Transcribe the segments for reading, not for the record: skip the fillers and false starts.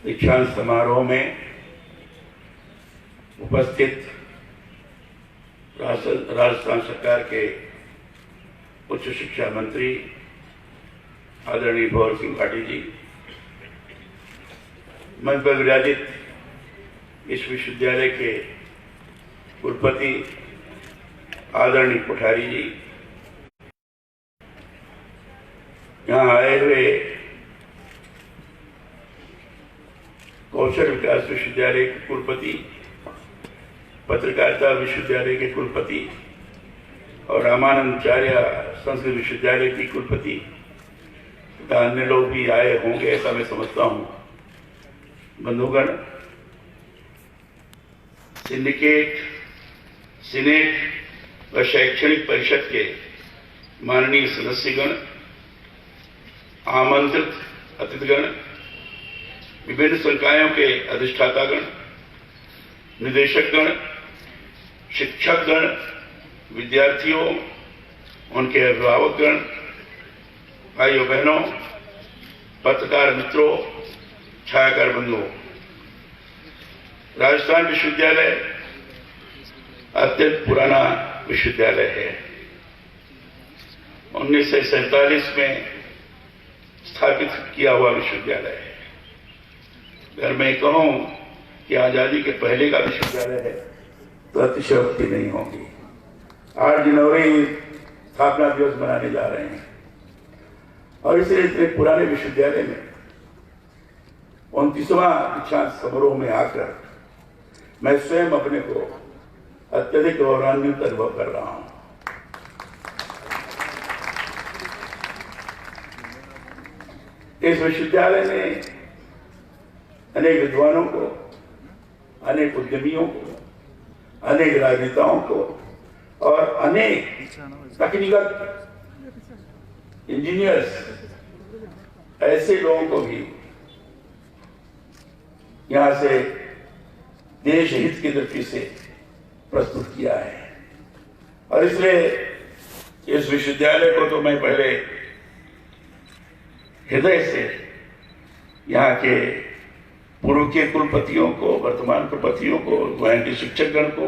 दीक्षांत समारोह में उपस्थित राजस्थान सरकार के उच्च शिक्षा मंत्री आदरणीय भंवर सिंह भाटी जी, मंच पर विराजित इस विश्वविद्यालय के कुलपति आदरणीय कोठारी जी, यहाँ आए हुए कौशल विकास विश्वविद्यालय के कुलपति, पत्रकारिता विश्वविद्यालय के कुलपति और रामानंदाचार्य संस्कृत विश्वविद्यालय की कुलपति तथा अन्य लोग भी आए होंगे ऐसा मैं समझता हूँ। बंधुगण, सिंडिकेट, सीनेट व शैक्षणिक परिषद के माननीय सदस्यगण, आमंत्रित अतिथिगण, विभिन्न संकायों के अधिष्ठातागण, निदेशकगण, शिक्षकगण, विद्यार्थियों, उनके अभिभावकगण, भाइयों बहनों, पत्रकार मित्रों, छायाकार बंधुओं, राजस्थान विश्वविद्यालय अत्यंत पुराना विश्वविद्यालय है। 1947 में स्थापित किया हुआ विश्वविद्यालय है। अगर मैं कहूं कि आजादी के पहले का विश्वविद्यालय है तो अतिशयोक्ति नहीं होगी। 8 जनवरी स्थापना दिवस मनाने जा रहे हैं और इसलिए इतने पुराने विश्वविद्यालय में 29वां दीक्षांत समारोह में आकर मैं स्वयं अपने को अत्यधिक गौरवान्वित अनुभव कर रहा हूं। इस विश्वविद्यालय ने अनेक विद्वानों को, अनेक उद्यमियों को, अनेक राजनेताओं को और अनेक तकनीकल इंजीनियर्स, ऐसे लोगों को भी यहां से देश हित की दृष्टि से प्रस्तुत किया है। और इसलिए इस विश्वविद्यालय को तो मैं पहले हृदय से यहाँ के पूर्व के कुलपतियों को, वर्तमान कुलपतियों को, वहाँ के शिक्षकगण को,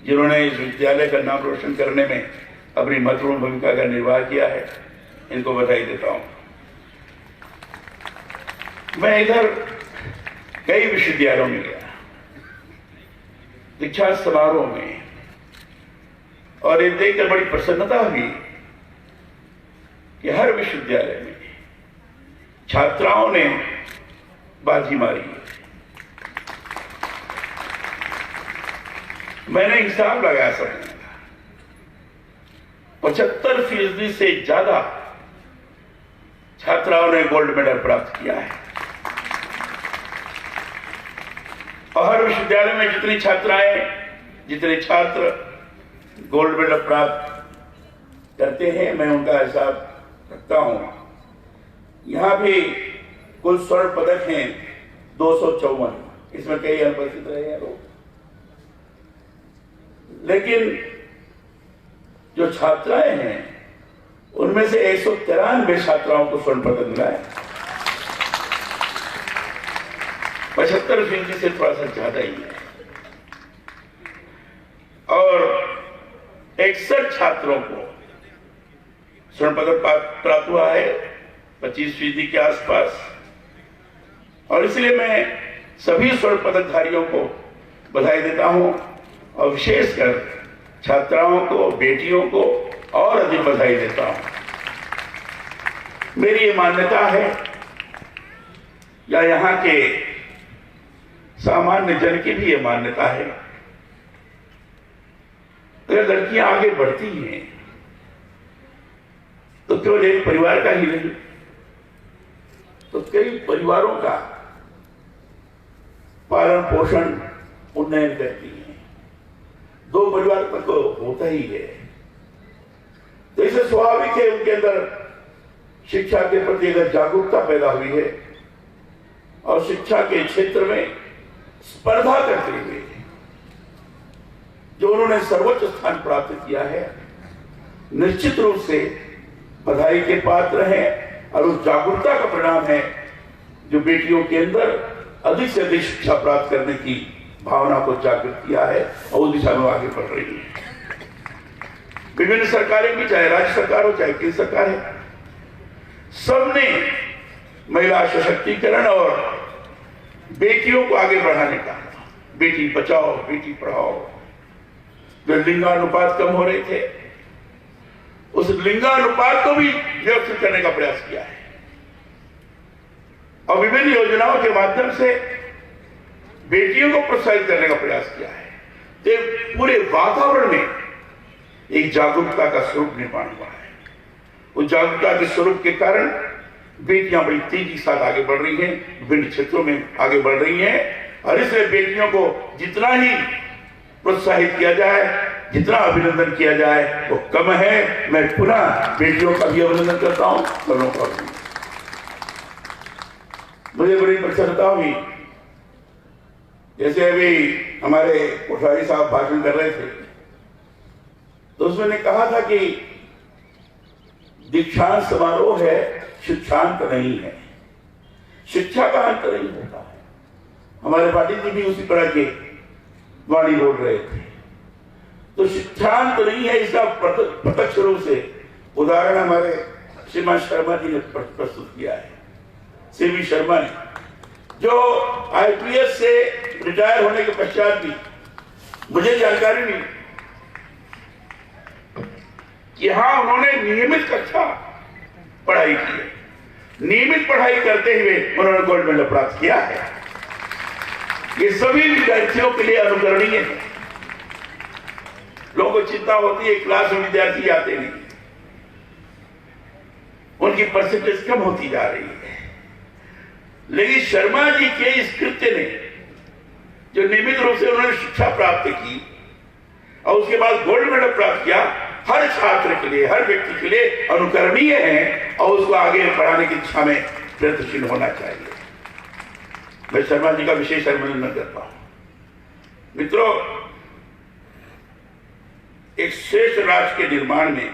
जिन्होंने इस विद्यालय का नाम रोशन करने में अपनी महत्वपूर्ण भूमिका का निर्वाह किया है, इनको बधाई देता हूं। मैं इधर कई विश्वविद्यालयों में गया दीक्षांत समारोह में, और ये देखकर बड़ी प्रसन्नता हुई कि हर विश्वविद्यालय में छात्राओं ने बाजी मारी है। मैंने हिसाब लगाया समझने का, 75% से ज्यादा छात्राओं ने गोल्ड मेडल प्राप्त किया है। और हर विश्वविद्यालय में जितनी छात्राएं, जितने छात्र गोल्ड मेडल प्राप्त करते हैं, मैं उनका हिसाब रखता हूं। यहां भी कुल स्वर्ण पदक हैं 254, इसमें कई अनुपस्थित रहे हैं लोग, लेकिन जो छात्राएं हैं उनमें से 193 छात्राओं को स्वर्ण पदक मिला है। 75% से थोड़ा सा ज्यादा ही है। और 61 छात्रों को स्वर्ण पदक प्राप्त हुआ है, 25% के आसपास। और इसलिए मैं सभी स्वर्ण पदकधारियों को बधाई देता हूं और विशेषकर छात्राओं को, बेटियों को और अधिक बधाई देता हूं। मेरी ये मान्यता है, या यहां के सामान्य जन की भी ये मान्यता है, अगर लड़कियां आगे बढ़ती हैं तो केवल एक परिवार का ही नहीं, तो कई परिवारों का पालन पोषण उन्नयन करती है। 2 परिवार तक तो होता ही है। तो इसे स्वाभाविक है उनके अंदर शिक्षा के प्रति अगर जागरूकता पैदा हुई है और शिक्षा के क्षेत्र में स्पर्धा करते हुए जो उन्होंने सर्वोच्च स्थान प्राप्त किया है, निश्चित रूप से बधाई के पात्र हैं। और उस जागरूकता का परिणाम है जो बेटियों के अंदर अधिक से अधिक शिक्षा प्राप्त करने की भावना को जागृत किया है और उस दिशा में आगे बढ़ रही है। विभिन्न सरकारें भी, चाहे राज्य सरकार हो चाहे केंद्र सरकार है, सबने महिला सशक्तिकरण और बेटियों को आगे बढ़ाने का, बेटी बचाओ बेटी पढ़ाओ, जो लिंगानुपात कम हो रहे थे उस लिंगानुपात को भी व्यवस्थित करने का प्रयास किया है और विभिन्न योजनाओं के माध्यम से बेटियों को प्रोत्साहित करने का प्रयास किया है। तो पूरे वातावरण में एक जागरूकता का स्वरूप निर्माण हुआ है। उस जागरूकता के स्वरूप के कारण बेटियां बड़ी तेजी के साथ आगे बढ़ रही हैं, विभिन्न क्षेत्रों में आगे बढ़ रही हैं और इसलिए बेटियों को जितना ही प्रोत्साहित किया जाए, जितना अभिनंदन किया जाए वो कम है। मैं पुनः बेटियों का भी अभिनंदन करता हूं, बहनों का भी। मुझे बड़ी प्रसन्नता हुई, जैसे अभी हमारे कोठारी साहब भाषण कर रहे थे तो उसमें कहा था कि दीक्षांत समारोह है, शिक्षांत नहीं है, शिक्षा का अंत नहीं होता है। हमारे पाटिल जी भी उसी तरह के वाणी बोल रहे थे। तो शिक्षांत नहीं है, इसका प्रत्यक्ष रूप से उदाहरण हमारे श्रीमान शर्मा जी ने प्रस्तुत किया है। सीवी शर्मा ने, जो आईपीएस से रिटायर होने के पश्चात भी मुझे जानकारी मिली कि हाँ उन्होंने नियमित कक्षा पढ़ाई की है, नियमित पढ़ाई करते हुए उन्होंने गोल्ड मेडल प्राप्त किया है। ये सभी विद्यार्थियों के लिए अनुकरणीय है। लोगों को चिंता होती है क्लास में विद्यार्थी आते नहीं, उनकी परसेंटेज कम होती जा रही है, लेकिन शर्मा जी के इस कृत्य ने, जो नियमित रूप से उन्होंने शिक्षा प्राप्त की और उसके बाद गोल्ड मेडल प्राप्त किया, हर छात्र के लिए, हर व्यक्ति के लिए अनुकरणीय है और उसको आगे बढ़ाने की दिशा में प्रयत्नशील होना चाहिए। मैं शर्मा जी का विशेष अभिनंदन करता हूं। मित्रों, एक श्रेष्ठ राष्ट्र के निर्माण में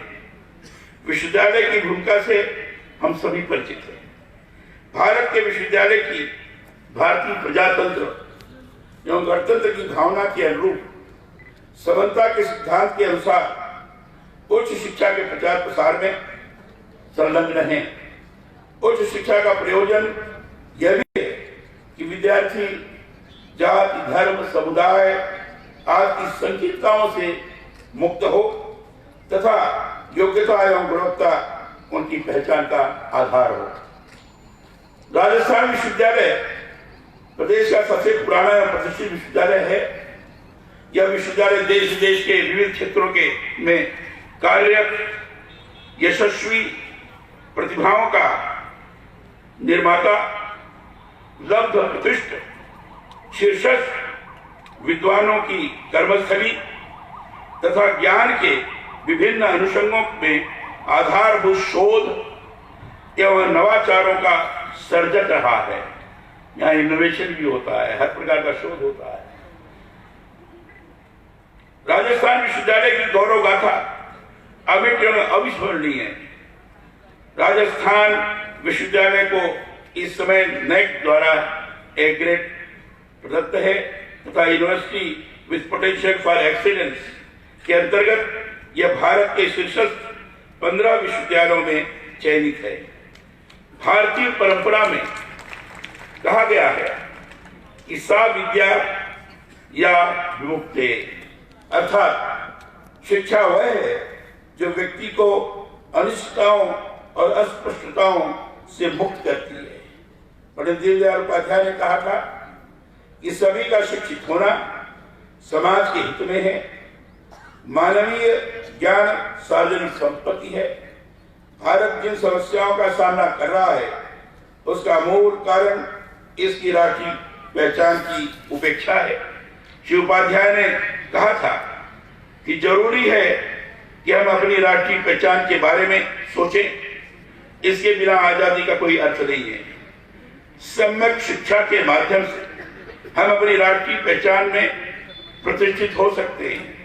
विश्वविद्यालय की भूमिका से हम सभी परिचित हैं। भारत के विश्वविद्यालय की भारतीय प्रजातंत्र एवं गणतंत्र की भावना के अनुरूप समानता के सिद्धांत के अनुसार उच्च शिक्षा के प्रचार प्रसार में संलग्न है। उच्च शिक्षा का प्रयोजन यह भी है कि विद्यार्थी जाति, धर्म, समुदाय आदि की संकीर्णताओं से मुक्त हो तथा योग्यता एवं गुणवत्ता उनकी पहचान का आधार हो। राजस्थान विश्वविद्यालय प्रदेश का सबसे पुराना एवं प्रतिष्ठित विश्वविद्यालय है। यह विश्वविद्यालय देश विदेश के विविध क्षेत्रों के में कार्यरत यशस्वी प्रतिभाओं का निर्माता, लब्ध प्रतिष्ठ शीर्षस्थ विद्वानों की कर्मस्थली तथा ज्ञान के विभिन्न अनुषंगों में आधारभूत शोध एवं नवाचारों का सर्जक रहा है। यहाँ इनोवेशन भी होता है, हर प्रकार का शोध होता है। राजस्थान विश्वविद्यालय की गौरव गाथा अमिट एवं अविस्मरणीय है। राजस्थान विश्वविद्यालय को इस समय नेक द्वारा ए ग्रेड प्रदत्त है तथा university with potential for excellence के अंतर्गत यह भारत के शीर्षस्थ 15 विश्वविद्यालयों में चयनित है। भारतीय परंपरा में कहा गया है कि सा विद्या या विमुक्ते, अर्थात शिक्षा वह है जो व्यक्ति को अनिश्चितताओं और अस्पष्टताओं से मुक्त करती है। पंडित दीनदयाल उपाध्याय ने कहा था कि सभी का शिक्षित होना समाज के हित में है। मानवीय ज्ञान सार्वजनिक संपत्ति है। भारत जिन समस्याओं का सामना कर रहा है उसका मूल कारण इसकी राष्ट्रीय पहचान की उपेक्षा है। श्री उपाध्याय ने कहा था कि जरूरी है कि हम अपनी राष्ट्रीय पहचान के बारे में सोचें। इसके बिना आजादी का कोई अर्थ नहीं है। सम्यक शिक्षा के माध्यम से हम अपनी राष्ट्रीय पहचान में प्रतिष्ठित हो सकते हैं।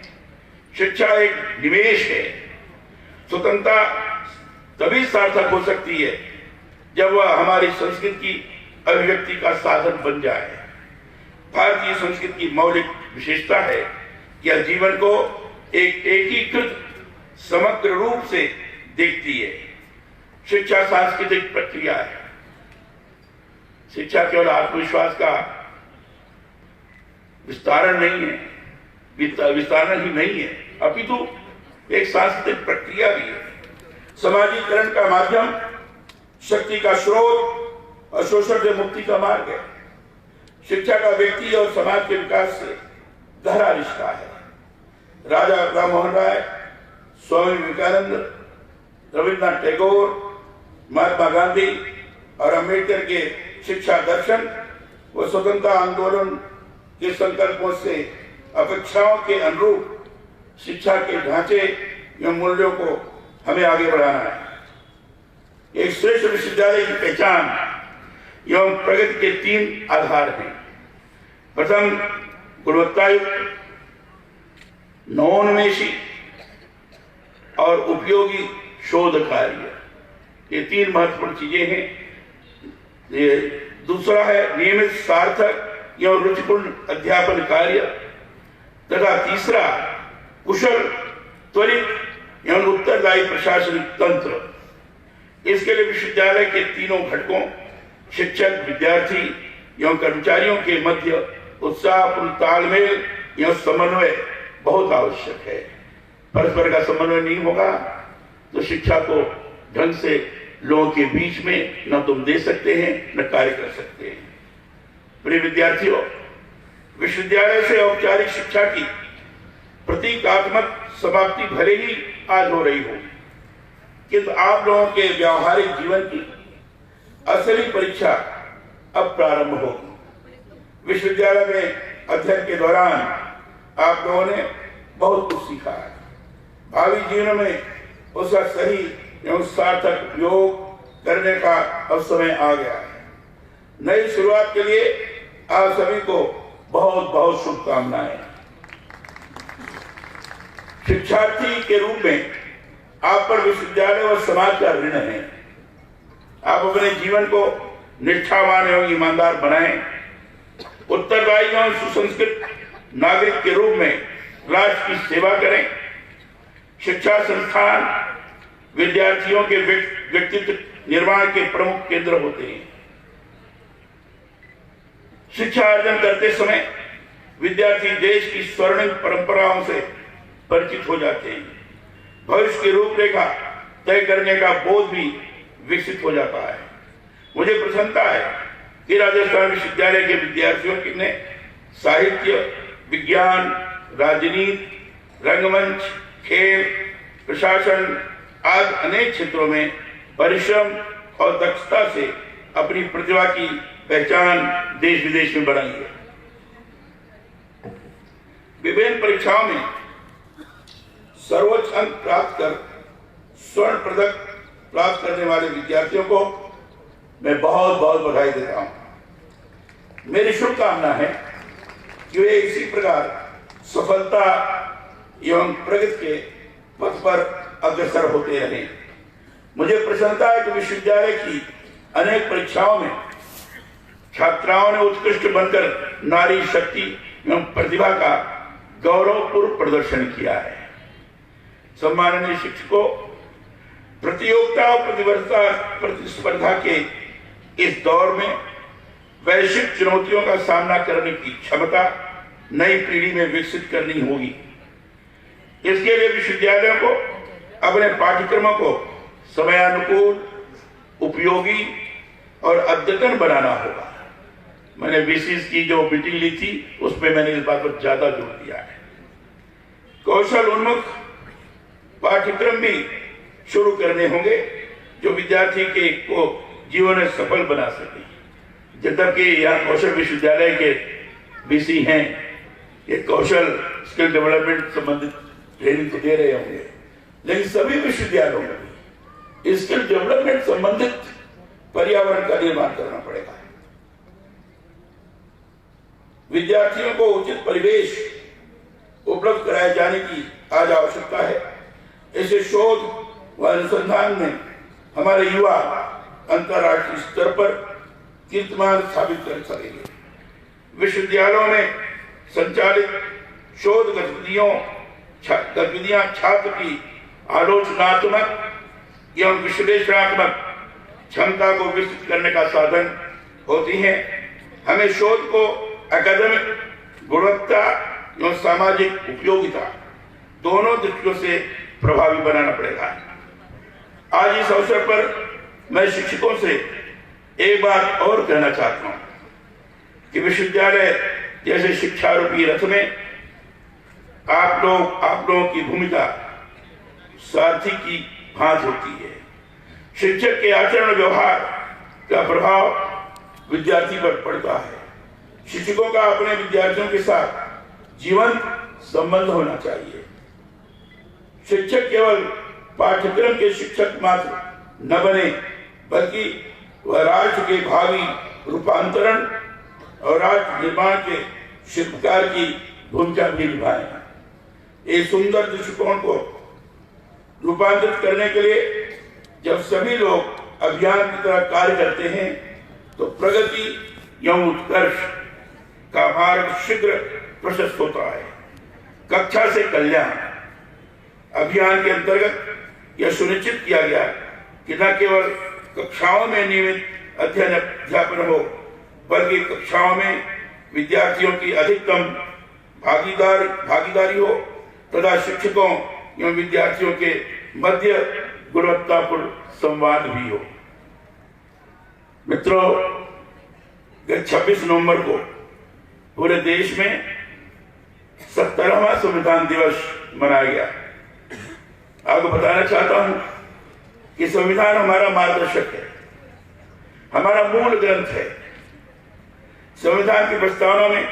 शिक्षा एक निवेश है। स्वतंत्रता तभी सार्थक हो सकती है जब वह हमारी संस्कृति की अभिव्यक्ति का साधन बन जाए। भारतीय संस्कृति की मौलिक विशेषता है कि यह जीवन को एक एकीकृत समग्र रूप से देखती है। शिक्षा सांस्कृतिक प्रक्रिया है। शिक्षा केवल आत्मविश्वास का विस्तारण नहीं है, विस्तारण ही नहीं है, अपितु एक सांस्कृतिक प्रक्रिया भी है। समाजीकरण का माध्यम, शक्ति का स्रोत और शोषण से मुक्ति का मार्ग है। शिक्षा का व्यक्ति और समाज के विकास से गहरा रिश्ता है। राजा राम मोहन राय, स्वामी विवेकानंद, रविन्द्रनाथ टैगोर, महात्मा गांधी और अम्बेडकर के शिक्षा दर्शन व स्वतंत्रता आंदोलन के संकल्पों से अपेक्षाओं के अनुरूप शिक्षा के ढांचे एवं मूल्यों को हमें आगे बढ़ाना है। एक श्रेष्ठ विश्वविद्यालय की पहचान एवं प्रगति के 3 आधार हैं। प्रथम, गुणवत्तायुक्त, नवोन्मेषी और उपयोगी शोध कार्य, ये 3 महत्वपूर्ण चीजें हैं। दूसरा है नियमित, सार्थक एवं रुचिपूर्ण अध्यापन कार्य तथा तीसरा कुशल, त्वरित एवं उत्तरदायी प्रशासनिक तंत्र। इसके लिए विश्वविद्यालय के तीनों घटकों शिक्षक, विद्यार्थी एवं कर्मचारियों के मध्य उत्साहपूर्ण तालमेल एवं समन्वय बहुत आवश्यक है। परस्पर का समन्वय नहीं होगा तो शिक्षा को ढंग से लोगों के बीच में न तुम दे सकते हैं न कार्य कर सकते हैं। प्रिय विद्यार्थियों, विश्वविद्यालय से औपचारिक शिक्षा की प्रतीकात्मक समाप्ति भले ही आज हो रही हो, किंतु आप लोगों के व्यावहारिक जीवन की असली परीक्षा अब प्रारंभ होगी। विश्वविद्यालय में अध्ययन के दौरान आप लोगों ने बहुत कुछ सीखा है। भावी जीवन में उसका सही एवं सार्थक उपयोग करने का अब समय आ गया है। नई शुरुआत के लिए आप सभी को बहुत बहुत शुभकामनाएं। शिक्षार्थी के रूप में आप पर विश्वविद्यालय और समाज का ऋण है। आप अपने जीवन को निष्ठावान एवं ईमानदार बनाएं, उत्तरदायी एवं सुसंस्कृत नागरिक के रूप में राष्ट्र की सेवा करें। शिक्षा संस्थान विद्यार्थियों के व्यक्तित्व निर्माण के प्रमुख केंद्र होते हैं। शिक्षा अर्जन करते समय विद्यार्थी देश की स्वर्णिम परंपराओं से परिचित हो जाते हैं। भविष्य की रूपरेखा तय करने का बोध भी विकसित हो जाता है। मुझे प्रसन्नता है कि राजस्थान विश्वविद्यालय के विद्यार्थियों ने साहित्य, विज्ञान, राजनीति, रंगमंच, खेल, प्रशासन आदि अनेक क्षेत्रों में परिश्रम और दक्षता से अपनी प्रतिभा की पहचान देश विदेश में बनाई है। विभिन्न परीक्षाओं में सर्वोच्च अंक प्राप्त कर स्वर्ण पदक प्राप्त करने वाले विद्यार्थियों को मैं बहुत बहुत बधाई देता हूं। मेरी शुभकामना है कि वे इसी प्रकार सफलता एवं प्रगति के पथ पर अग्रसर होते रहें। मुझे प्रसन्नता है कि विश्वविद्यालय की अनेक परीक्षाओं में छात्राओं ने उत्कृष्ट बनकर नारी शक्ति एवं प्रतिभा का गौरवपूर्ण प्रदर्शन किया है। सम्माननीय शिक्षकों, प्रतियोगिता और प्रतिस्पर्धा के इस दौर में वैश्विक चुनौतियों का सामना करने की क्षमता नई पीढ़ी में विकसित करनी होगी। इसके लिए विश्वविद्यालयों को अपने पाठ्यक्रमों को समयानुकूल, उपयोगी और अद्यतन बनाना होगा। मैंने विशेष की जो मीटिंग ली थी उसमें मैंने इस बात पर ज्यादा जोर दिया है। कौशल उन्मुख पाठ्यक्रम भी शुरू करने होंगे जो विद्यार्थी के को जीवन में सफल बना सके। जबकि यहाँ कौशल विश्वविद्यालय के बीसी हैं, ये कौशल स्किल डेवलपमेंट संबंधित ट्रेनिंग तो दे रहे होंगे, लेकिन सभी विश्वविद्यालयों में स्किल डेवलपमेंट संबंधित पर्यावरण का निर्माण करना पड़ेगा। विद्यार्थियों को उचित परिवेश उपलब्ध कराए जाने की आज आवश्यकता है। ऐसे शोध व अनुसंधान में हमारे युवा अंतर्राष्ट्रीय स्तर पर कीर्तिमान स्थापित कर सकेंगे। विश्वविद्यालयों में संचालित शोध गतिविधियां छात्र की आलोचनात्मक एवं विश्लेषणात्मक क्षमता को विकसित करने का साधन होती हैं। हमें शोध को एकेडमिक गुणवत्ता एवं सामाजिक उपयोगिता दोनों दृष्टियों से प्रभावी बनाना पड़ेगा। आज इस अवसर पर मैं शिक्षकों से एक बात और कहना चाहता हूं कि विश्वविद्यालय जैसे शिक्षा रूपी रथ में आप लोगों की भूमिका सारथी की भांति होती है। शिक्षक के आचरण व्यवहार का प्रभाव विद्यार्थी पर पड़ता है। शिक्षकों का अपने विद्यार्थियों के साथ जीवंत संबंध होना चाहिए। शिक्षक केवल पाठ्यक्रम के शिक्षक मात्र न बने, बल्कि वह राष्ट्र के भावी रूपांतरण और राष्ट्र निर्माण के शिल्पकार की भूमिका भी निभाए। एक सुंदर दृष्टिकोण को रूपांतरित करने के लिए जब सभी लोग अभियान की तरह कार्य करते हैं तो प्रगति एवं उत्कर्ष का मार्ग शीघ्र प्रशस्त होता है। कक्षा से कल्याण अभियान के अंतर्गत यह सुनिश्चित किया गया कि न केवल कक्षाओं में नियमित अध्यापन हो, बल्कि कक्षाओं में विद्यार्थियों की अधिकतम भागीदारी हो तथा शिक्षकों एवं विद्यार्थियों के मध्य गुणवत्तापूर्ण संवाद भी हो। मित्रों, 26 नवंबर को पूरे देश में 70वां संविधान दिवस मनाया गया। आपको बताना चाहता हूं कि संविधान हमारा मार्गदर्शक है, हमारा मूल ग्रंथ है। संविधान की प्रस्तावना में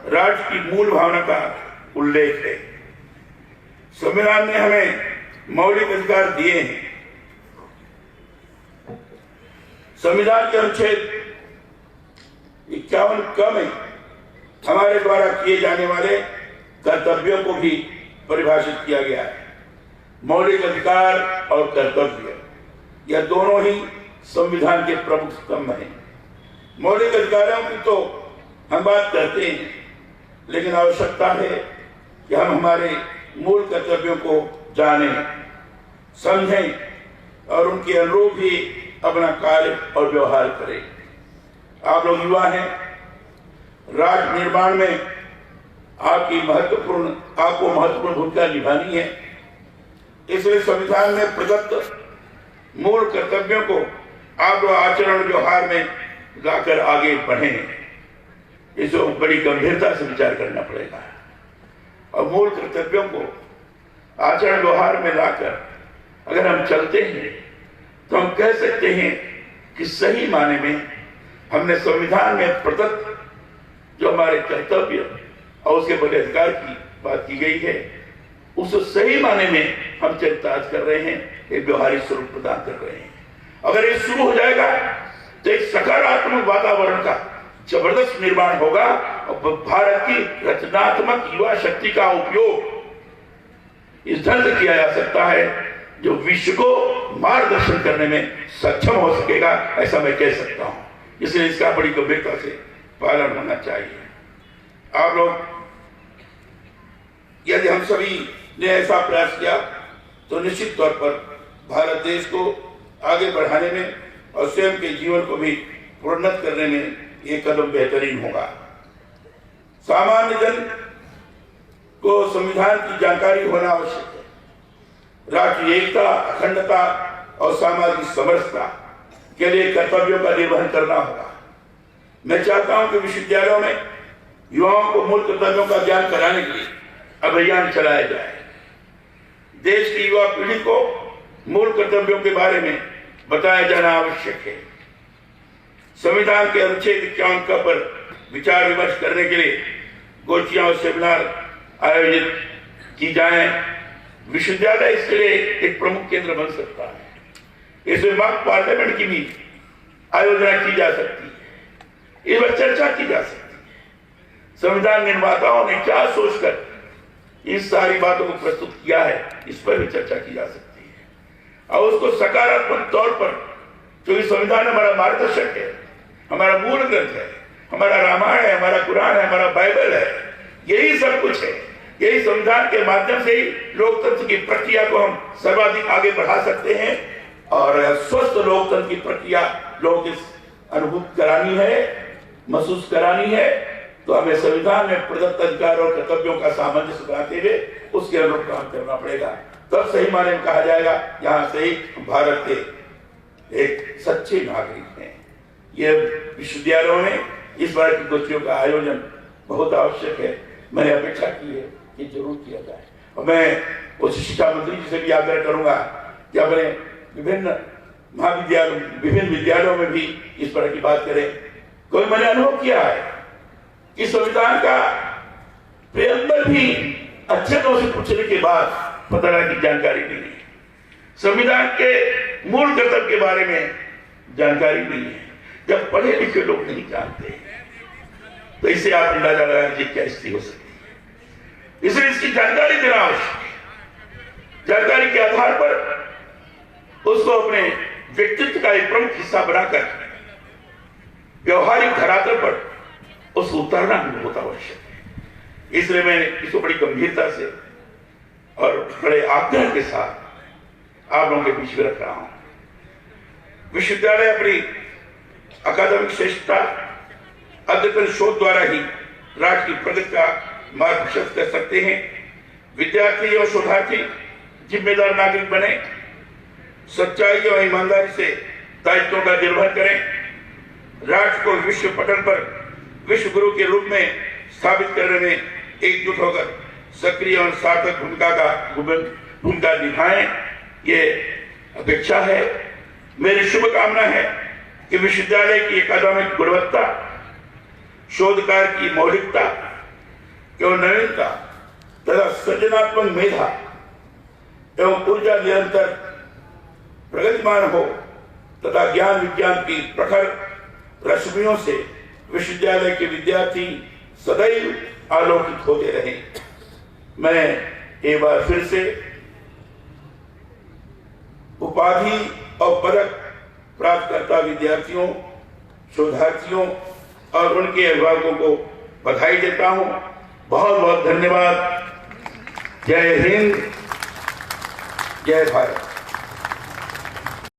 राष्ट्र की मूल भावना का उल्लेख है। संविधान ने हमें मौलिक अधिकार दिए हैं। संविधान के अनुच्छेद 51 क में हमारे द्वारा किए जाने वाले कर्तव्यों को भी परिभाषित किया गया है। मौलिक अधिकार और कर्तव्य यह दोनों ही संविधान के प्रमुख स्तंभ हैं। मौलिक अधिकारों की तो हम बात करते हैं, लेकिन आवश्यकता है कि हम हमारे मूल कर्तव्यों को जानें, समझें और उनके अनुरूप ही अपना कार्य और व्यवहार करें। आप लोग युवा हैं, राष्ट्र निर्माण में आपको महत्वपूर्ण भूमिका निभानी है। इसलिए संविधान में प्रदत्त मूल कर्तव्यों को आप लोग आचरण व्यवहार में लाकर आगे बढ़ें। इसको बड़ी गंभीरता से विचार करना पड़ेगा और मूल कर्तव्यों को आचरण व्यवहार में लाकर अगर हम चलते हैं तो हम कह सकते हैं कि सही माने में हमने संविधान में प्रदत्त जो हमारे कर्तव्य और उसके बड़े अधिकार की बात की गई है, उस सही माने में हम चरितार्थ कर रहे हैं, एक व्यवहारिक स्वरूप प्रदान कर रहे हैं। अगर ये शुरू हो जाएगा तो एक सकारात्मक वातावरण का जबरदस्त निर्माण होगा और भारत की रचनात्मक युवा शक्ति का उपयोग इस ढंग से किया जा सकता है जो विश्व को मार्गदर्शन करने में सक्षम हो सकेगा, ऐसा मैं कह सकता हूं। इसलिए इसका बड़ी गंभीरता से पालन होना चाहिए। आप लोग, यदि हम सभी ने ऐसा प्रयास किया तो निश्चित तौर पर भारत देश को आगे बढ़ाने में और स्वयं के जीवन को भी प्रोन्नत करने में ये कदम बेहतरीन होगा। सामान्य जन को संविधान की जानकारी होना आवश्यक है। राष्ट्रीय एकता, अखंडता और सामाजिक समरसता के लिए कर्तव्यों का निर्वहन करना होगा। मैं चाहता हूं कि विश्वविद्यालयों में युवाओं को मूल कर्तव्यों का ज्ञान कराने के लिए अभियान चलाया जाए। देश की युवा पीढ़ी को मूल कर्तव्यों के बारे में बताया जाना आवश्यक है। संविधान के अनुच्छेद 51 क पर विचार विमर्श करने के लिए गोष्ठियां और सेमिनार आयोजित की जाए। विश्वविद्यालय इसके लिए एक प्रमुख केंद्र बन सकता है। इसमें मॉक पार्लियामेंट की भी आयोजना की जा सकती है, इस पर चर्चा की जा सकती है। संविधान निर्माताओं ने क्या सोचकर इन सारी बातों को प्रस्तुत किया है, इस पर भी चर्चा की जा सकती है और उसको सकारात्मक तौर पर, क्योंकि संविधान हमारा मार्गदर्शक है, हमारा मूल ग्रंथ है, हमारा रामायण है, हमारा कुरान है, हमारा बाइबल है, यही सब कुछ है। यही संविधान के माध्यम से ही लोकतंत्र की प्रक्रिया को हम सर्वाधिक आगे बढ़ा सकते हैं और स्वस्थ लोकतंत्र की प्रक्रिया लोगों की अनुभूत करानी है, महसूस करानी है। तो हमें संविधान में प्रदत्त अधिकार और कर्तव्यों का सामंजस्य बनाते हुए उसके अनुरूप काम करना पड़ेगा, तब सही मायने में कहा जाएगा यहां से ही भारत के एक सच्चे नागरिक हैं। ये विश्वविद्यालयों में इस बार की गोष्ठियों का आयोजन बहुत आवश्यक है। मैंने अपेक्षा की है कि जरूर किया जाए और मैं उच्च शिक्षा मंत्री जी से भी आग्रह करूंगा कि अपने विभिन्न महाविद्यालयों, विभिन्न विद्यालयों में भी इस तरह की बात करें। कोई मैंने अनुभव किया है कि संविधान का प्रेम्बल भी अच्छे ढंग से पूछने के बाद पता लगा की जानकारी नहीं है, संविधान के मूल कर्तव्य के बारे में जानकारी नहीं है। जब पढ़े लिखे लोग नहीं जानते तो इसे आप अंदाजा लगाएं कि क्या स्थिति हो सकती है। इसलिए इसकी जानकारी देना आवश्यक है। जानकारी के आधार पर उसको अपने व्यक्तित्व का एक प्रमुख हिस्सा बनाकर व्यवहारिक धरातल पर उसको उतारना बहुत आवश्यक है। इसलिए मैं इसको बड़ी गंभीरता से और बड़े आग्रह के साथ आप लोगों के बीच में रख रहा हूं। विश्वविद्यालय अपनी अकादमिक श्रेष्ठता, अध्ययन शोध द्वारा ही राष्ट्र की प्रगति का मार्गदर्शन कर सकते हैं। विद्यार्थी और शोधार्थी जिम्मेदार नागरिक बने, सच्चाई और ईमानदारी से दायित्वों का निर्वहन करें, राष्ट्र को विश्व पटल पर विश्व गुरु के रूप में स्थापित करने में एकजुट होकर सक्रिय और सार्थक भूमिका निभाएं, ये अपेक्षा है। मेरी शुभकामना है कि विश्वविद्यालय की अकादमिक गुणवत्ता, शोधकार की मौलिकता एवं नवीनता तथा सृजनात्मक मेधा एवं ऊर्जा निरंतर प्रगतिमान हो तथा ज्ञान विज्ञान की प्रखर रश्मियों से विश्वविद्यालय के विद्यार्थी सदैव आलोकित होते रहे। मैं एक बार फिर से उपाधि और पदक प्राप्तकर्ता विद्यार्थियों, शोधार्थियों और उनके अभिभावकों को बधाई देता हूं। बहुत बहुत धन्यवाद। जय हिंद, जय भारत।